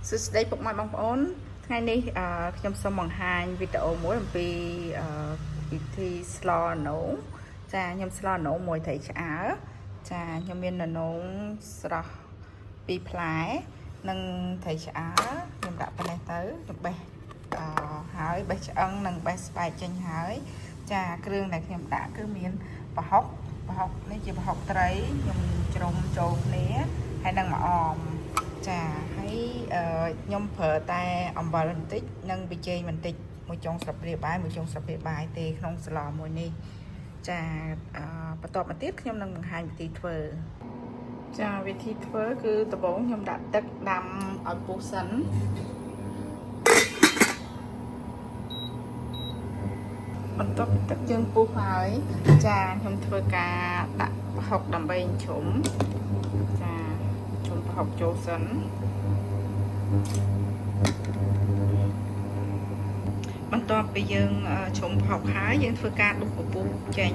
សួស្តីពុកម៉ែបងប្អូនថ្ងៃនេះខ្ញុំសូមបង្ហាញវីដេអូមួយអំពីវិធីស្លអណ្ដូងចាខ្ញុំស្លអណ្ដូងមួយត្រីឆ្អើរចាខ្ញុំមានអណ្ដូងស្រស់2ផ្លែនិងត្រីឆ្អើរខ្ញុំដាក់ប៉ុណ្ណេះទៅខ្ញុំបេះហើយបេះឆ្អឹងនិងបេះស្បែកចេញហើយចាគ្រឿងដែលខ្ញុំដាក់គឺមានប្រហុកនេះជាប្រហុកត្រីខ្ញុំជ្រុំចូលគ្នាហើយនិងម្អមចាហើយខ្ញុំប្រើតែអំបិលបន្តិចនិងប៊ីចេងបន្តិចមួយចុងស្លាបព្រាបាយទេក្នុងស្លមួយនេះចាបន្តមកទៀតខ្ញុំនឹងបង្ហាញវិធីធ្វើចាវិធីធ្វើគឺដំបូងខ្ញុំដាក់ទឹកដាំឲ្យពុះសិនបន្ទាប់ពីទឹកយើងពុះហើយចាខ្ញុំធ្វើការដាក់ប្រហុកដើម្បីជ្រុំចាជ្រុំប្រហុកចូលសិនបន្ទាប់ពីយើងជ្រុំប្រហុកហើយយើងធ្វើការដុសពពុះចេញ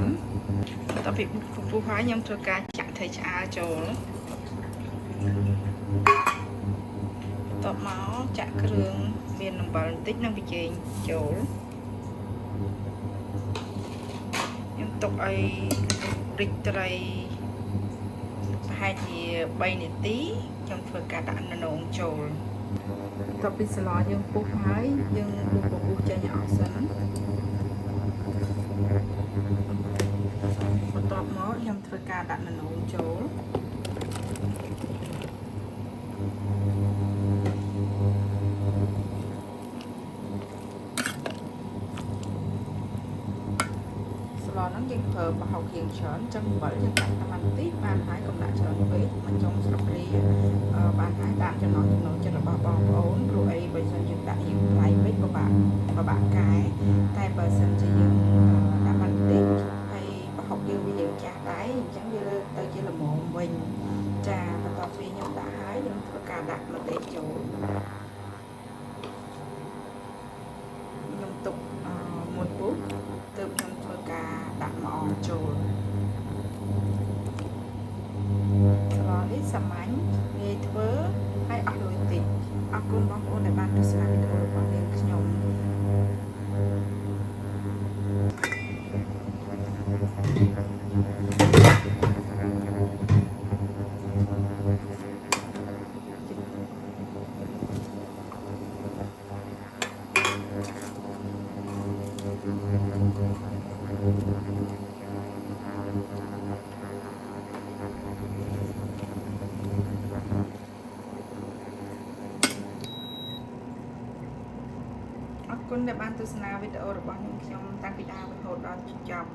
បន្ទាប់ពីពពុះហើយខ្ញុំធ្វើការចាក់ត្រីឆ្អើរចូលបន្ទាប់មកចាក់គ្រឿងមានអំបិលបន្តិចនិងប៊ីចេងចូលខ្ញុំទុកឲ្យរីកត្រីប្រហែលជា3នាទីខ្ញុំធ្វើការដាក់នំចូលបន្ទាប់ពីស្លយើងពុះហើយយើងដួសពពុះចេញឲ្យអស់សិនបន្ទាប់មកខ្ញុំធ្វើការដាក់នំចូលស្លហ្នឹងយើងប្រើប្រហុករៀងច្រើនចឹងអំបិលយើងដាក់តែបន្តិចបានហើយកុំដាក់ច្រើនពេកមិនចង់ស្រុករីបានហើយតាមចំណង់ចិត្តរបស់បងប្អូនព្រោះអីបើសិនយើងដាក់រៀងថ្លៃពេកពិបាកកែតែបើសិនជាយើងដាក់បន្តិចហើយប្រហុកយើងវាយើងចាស់ដែរអញ្ចឹងវាទៅជាល្មមវិញចាបន្ទាប់ពីខ្ញុំដាក់ហើយខ្ញុំធ្វើការដាក់ម្ទេសចូលខ្ញុំទុកមួយពុះទើបខ្ញុំធ្វើការដាក់ម្អមចូលស្លនេះសាមញ្ញងាយធ្វើហើយអស់លុយតិចអរគុណបងប្អូនដែលបានទស្សនាវីដេអូរបស់នាងខ្ញុំអរគុណដែលបានទស្សនាវីដេអូរបស់ខ្ញុំតាំងពីដើមរហូតដល់ចប់